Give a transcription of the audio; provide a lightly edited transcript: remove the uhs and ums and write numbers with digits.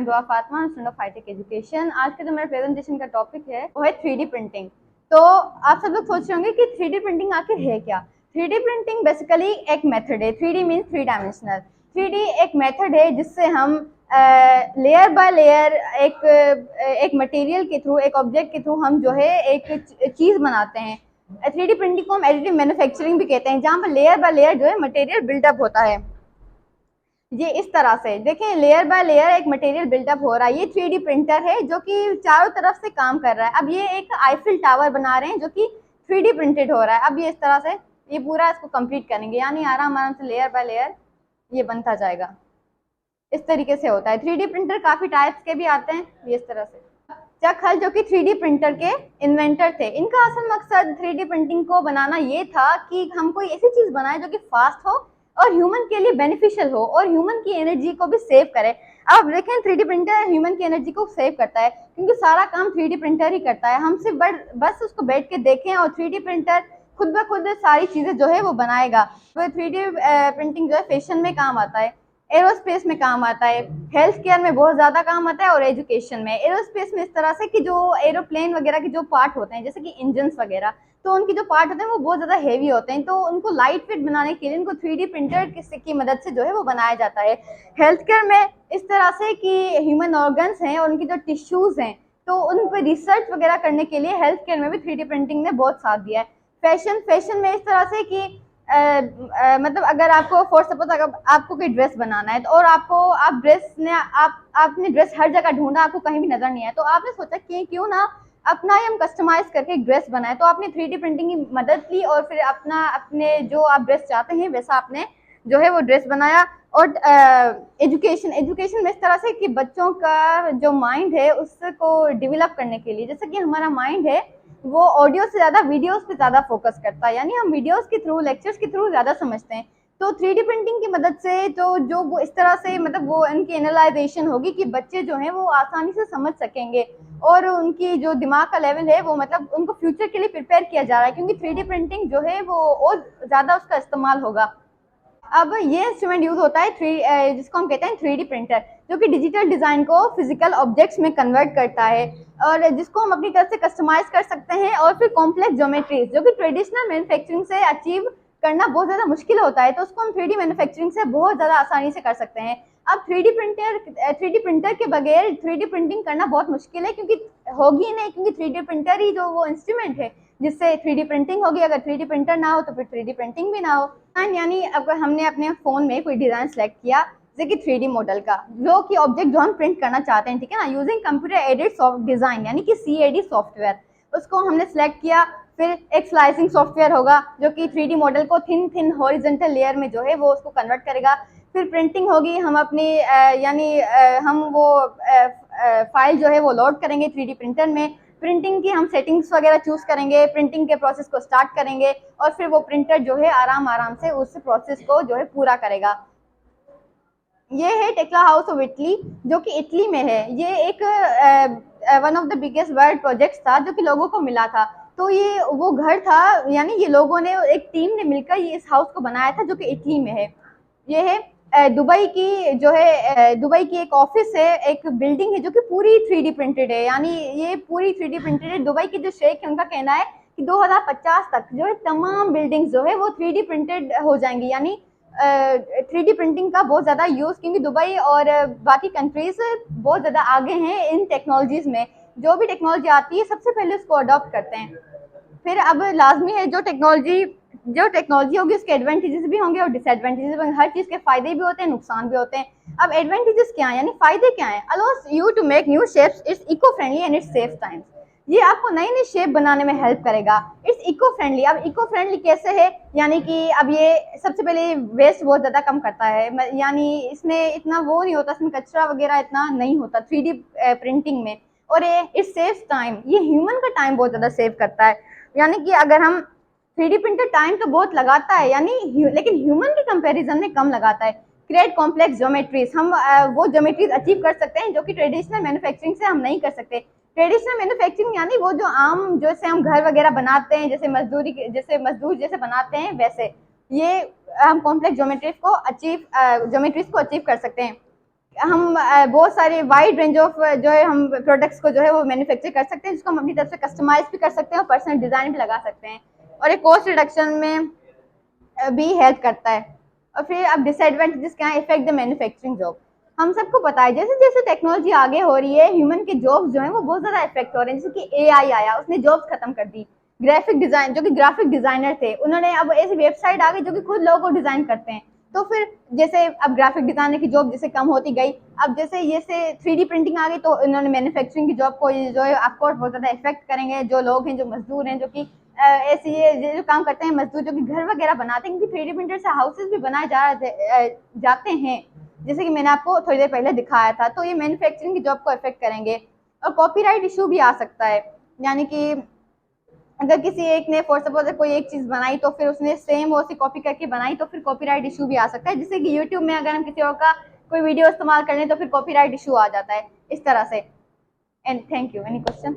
M Dua Fatima, student of Hitech Education. आज का जो मेरा प्रेजेंटेशन का टॉपिक है वो है 3D प्रिंटिंग। तो आप सब लोग सोच रहे होंगे कि 3D प्रिंटिंग आखिर है क्या। 3D प्रिंटिंग बेसिकली एक मेथड है। 3D means three dimensional. 3D एक मेथड है जिससे हम लेयर बाय लेयर एक मटेरियल के थ्रू, एक ऑब्जेक्ट के थ्रू हम जो है एक चीज़ बनाते हैं। 3D प्रिंटिंग को हम एडिटिव मैन्युफैक्चरिंग भी कहते हैं, जहाँ पर लेयर बाय लेयर जो है मटेरियल बिल्डअप होता है। ये इस तरह से देखें, लेयर बाय लेयर एक मटेरियल बिल्डअप हो रहा है। ये 3D प्रिंटर है जो कि चारों तरफ से काम कर रहा है। अब ये एक आईफिल टावर बना रहे हैं जो कि 3D प्रिंटेड हो रहा है। अब ये इस तरह से ये पूरा इसको कंप्लीट करेंगे, यानी आराम आराम से लेयर बाय लेयर ये बनता जाएगा। इस तरीके से होता है। 3D प्रिंटर काफ़ी टाइप्स के भी आते हैं। ये इस तरह से चक हल जो कि 3D प्रिंटर के इन्वेंटर थे, इनका असल मकसद 3D प्रिंटिंग को बनाना ये था कि हम कोई ऐसी चीज़ बनाए जो कि फास्ट हो और ह्यूमन के लिए बेनिफिशियल हो और ह्यूमन की एनर्जी को भी सेव करे। अब देखें, 3D प्रिंटर ह्यूमन की एनर्जी को सेव करता है क्योंकि सारा काम 3D प्रिंटर ही करता है। हम सिर्फ बस उसको बैठ के देखें और 3D प्रिंटर खुद ब खुद सारी चीज़ें जो है वो बनाएगा। तो 3D प्रिंटिंग जो है फैशन में काम आता है, एरोस्पेस में काम आता है, हेल्थ केयर में बहुत ज़्यादा काम आता है और एजुकेशन में। एरोस्पेस में इस तरह से कि जो एरोप्लेन वगैरह के जो पार्ट होते हैं, जैसे कि इंजन्स वगैरह, तो उनकी जो पार्ट होते हैं वो बहुत ज़्यादा हेवी होते हैं, तो उनको लाइट वेट बनाने के लिए उनको 3D प्रिंटर की मदद से जो है वो बनाया जाता है। हेल्थ केयर में इस तरह से कि ह्यूमन ऑर्गन्स हैं और उनकी जो टिश्यूज़ हैं, तो उन पर रिसर्च वगैरह करने के लिए हेल्थ केयर में भी 3D प्रिंटिंग ने बहुत साथ दिया है। फैशन में इस तरह से कि मतलब अगर आपको फॉर सपोज अगर आपको कोई ड्रेस बनाना है तो और आपने ड्रेस हर जगह ढूंढा, आपको कहीं भी नजर नहीं आया, तो आपने सोचा कि क्यों ना अपना ही हम कस्टमाइज करके एक ड्रेस बनाए। तो आपने 3D प्रिंटिंग की मदद ली और फिर अपने जो आप ड्रेस चाहते हैं वैसा आपने जो है वो ड्रेस बनाया। और एजुकेशन में इस तरह से कि बच्चों का जो माइंड है उसको डेवलप करने के लिए, जैसे कि हमारा माइंड है वो ऑडियो से ज़्यादा वीडियोस पे ज़्यादा फोकस करता है, यानी हम वीडियोस के थ्रू, लेक्चर्स के थ्रू ज़्यादा समझते हैं। तो 3D प्रिंटिंग की मदद से जो वो इस तरह से मतलब वो उनकी एनालाइजेशन होगी कि बच्चे जो हैं वो आसानी से समझ सकेंगे और उनकी जो दिमाग का लेवल है वो मतलब उनको फ्यूचर के लिए प्रिपेयर किया जा रहा है, क्योंकि 3D प्रिंटिंग जो है वो और ज़्यादा उसका इस्तेमाल होगा। अब ये इंस्ट्रूमेंट यूज होता है जिसको हम कहते हैं 3D प्रिंटर, जो कि डिजिटल डिजाइन को फिजिकल ऑब्जेक्ट्स में कन्वर्ट करता है और जिसको हम अपनी तरफ से कस्टमाइज कर सकते हैं। और फिर कॉम्प्लेक्स ज्योमेट्रीज जो कि ट्रेडिशनल मैन्युफैक्चरिंग से अचीव करना बहुत ज़्यादा मुश्किल होता है, तो उसको हम 3D मैन्युफैक्चरिंग से बहुत ज़्यादा आसानी से कर सकते हैं। अब 3D प्रिंटर के बगैर 3D प्रिंटिंग करना बहुत मुश्किल है, क्योंकि होगी ही नहीं, क्योंकि 3D प्रिंटर ही जो वो इंस्ट्रूमेंट है जिससे 3D प्रिंटिंग होगी। अगर 3D प्रिंटर ना हो तो फिर 3D प्रिंटिंग भी ना हो। यानी अगर हमने अपने फ़ोन में कोई डिज़ाइन सेलेक्ट किया जैसे कि 3D मॉडल का, जो कि ऑब्जेक्ट जो हम प्रिंट करना चाहते हैं, ठीक है ना, using computer aided soft design यानी कि CAD सॉफ्टवेयर, उसको हमने सेलेक्ट किया। फिर एक स्लाइसिंग सॉफ्टवेयर होगा जो कि 3D मॉडल को थिन हॉरिजॉन्टल लेयर में जो है वो उसको कन्वर्ट करेगा। फिर प्रिंटिंग होगी, हम अपनी हम वो फाइल जो है वो लोड करेंगे 3D प्रिंटर में। प्रिंटिंग की हम सेटिंग्स वगैरह चूज करेंगे, प्रिंटिंग के प्रोसेस को स्टार्ट करेंगे और फिर वो प्रिंटर जो है आराम से उस प्रोसेस को जो है पूरा करेगा। ये है टेक्ला हाउस ऑफ इटली, जो कि इटली में है। ये एक one of the biggest world projects था जो कि लोगों को मिला था। तो ये वो घर था, यानी ये लोगों ने, एक टीम ने मिलकर ये इस हाउस को बनाया था जो कि इटली में है। ये है दुबई की जो है दुबई की एक ऑफिस है, एक बिल्डिंग है जो कि पूरी 3D प्रिंटेड है, यानी ये पूरी 3D प्रिंटेड है। दुबई के जो शेख है उनका कहना है कि 2050 तक जो है तमाम बिल्डिंग्स जो है वो 3D प्रिंटेड हो जाएंगी, यानी 3D प्रिंटिंग का बहुत ज़्यादा यूज़, क्योंकि दुबई और बाकी कंट्रीज बहुत ज़्यादा आगे हैं इन टेक्नोलॉजीज़ में। जो भी टेक्नोलॉजी आती है सबसे पहले उसको अडॉप्ट करते हैं। फिर अब लाजमी है जो टेक्नोलॉजी होगी उसके एडवांटेजेस भी होंगे और डिसएडवांटेजेस भी होंगे। हर चीज़ के फायदे भी होते हैं, नुकसान भी होते हैं। अब एडवांटेजेस क्या हैं, यानी फायदे क्या हैं? Allows you to make new shapes, it's eco friendly and it's save times. ये आपको नई नई शेप बनाने में हेल्प करेगा। It's eco friendly. अब इको फ्रेंडली कैसे है, यानी कि अब ये सबसे पहले वेस्ट बहुत ज़्यादा कम करता है, यानी इसमें इतना वो नहीं होता, इसमें कचरा वगैरह इतना नहीं होता 3D प्रिंटिंग में। और ये इट सेव्स टाइम, ये ह्यूमन का टाइम बहुत ज़्यादा सेव करता है। यानी कि अगर हम 3D प्रिंटर टाइम तो बहुत लगाता है, यानी लेकिन ह्यूमन के कंपैरिजन में कम लगाता है। क्रिएट कॉम्प्लेक्स ज्योमेट्रीज, हम वो ज्योमेट्रीज अचीव कर सकते हैं जो कि ट्रेडिशनल मैन्युफैक्चरिंग से हम नहीं कर सकते। ट्रेडिशनल मैन्युफैक्चरिंग यानी वो जो आम जैसे हम घर वगैरह बनाते हैं, जैसे मजदूर जैसे बनाते हैं, वैसे ये हम कॉम्प्लेक्स ज्योमेट्रीज को अचीव कर सकते हैं। हम बहुत सारे वाइड रेंज ऑफ जो है हम प्रोडक्ट्स को जो है वो मैन्युफैक्चर कर सकते हैं, जिसको हम अपनी तरफ से कस्टमाइज भी कर सकते हैं और पर्सनल डिज़ाइन भी लगा सकते हैं, और एक कॉस्ट रिडक्शन में भी हेल्प करता है। और फिर अब डिसएडवांटेजेस क्या है, इफेक्ट द मैन्युफैक्चरिंग जॉब। हम सबको पता है जैसे जैसे टेक्नोलॉजी आगे हो रही है, ह्यूमन के जॉब्स जो है वो बहुत ज़्यादा इफेक्ट हो रहे हैं। जैसे कि एआई आया, उसने जॉब्स खत्म कर दी। ग्राफिक डिज़ाइन, जो कि ग्राफिक डिज़ाइनर थे, उन्होंने अब ऐसी वेबसाइट आ गई जो कि खुद लोगों को डिज़ाइन करते हैं। तो फिर जैसे अब ग्राफिक डिज़ाइनर की जॉब जैसे कम होती गई, अब जैसे 3D प्रिंटिंग आ गई, तो इन्होंने मैन्युफैक्चरिंग की जॉब को जो है ऑफकोर्स बहुत ज़्यादा इफेक्ट करेंगे। जो लोग हैं, जो मजदूर हैं, जो कि ऐसे ये जो काम करते हैं मजदूर, जो कि घर वगैरह बनाते हैं, क्योंकि 3D प्रिंटर से हाउसेज भी बनाए जाते हैं, जैसे कि मैंने आपको थोड़ी देर पहले दिखाया था। तो ये मैन्युफैक्चरिंग की जॉब को इफेक्ट करेंगे। और कॉपीराइट इशू भी आ सकता है, यानी कि अगर किसी एक ने फॉर सपोज कोई एक चीज़ बनाई, तो फिर उसने सेम उसी कॉपी करके बनाई, तो फिर कॉपीराइट इशू भी आ सकता है। जैसे कि यूट्यूब में अगर हम किसी और का कोई वीडियो इस्तेमाल कर लें, तो फिर कॉपीराइट इशू आ जाता है इस तरह से। And thank you. Any question?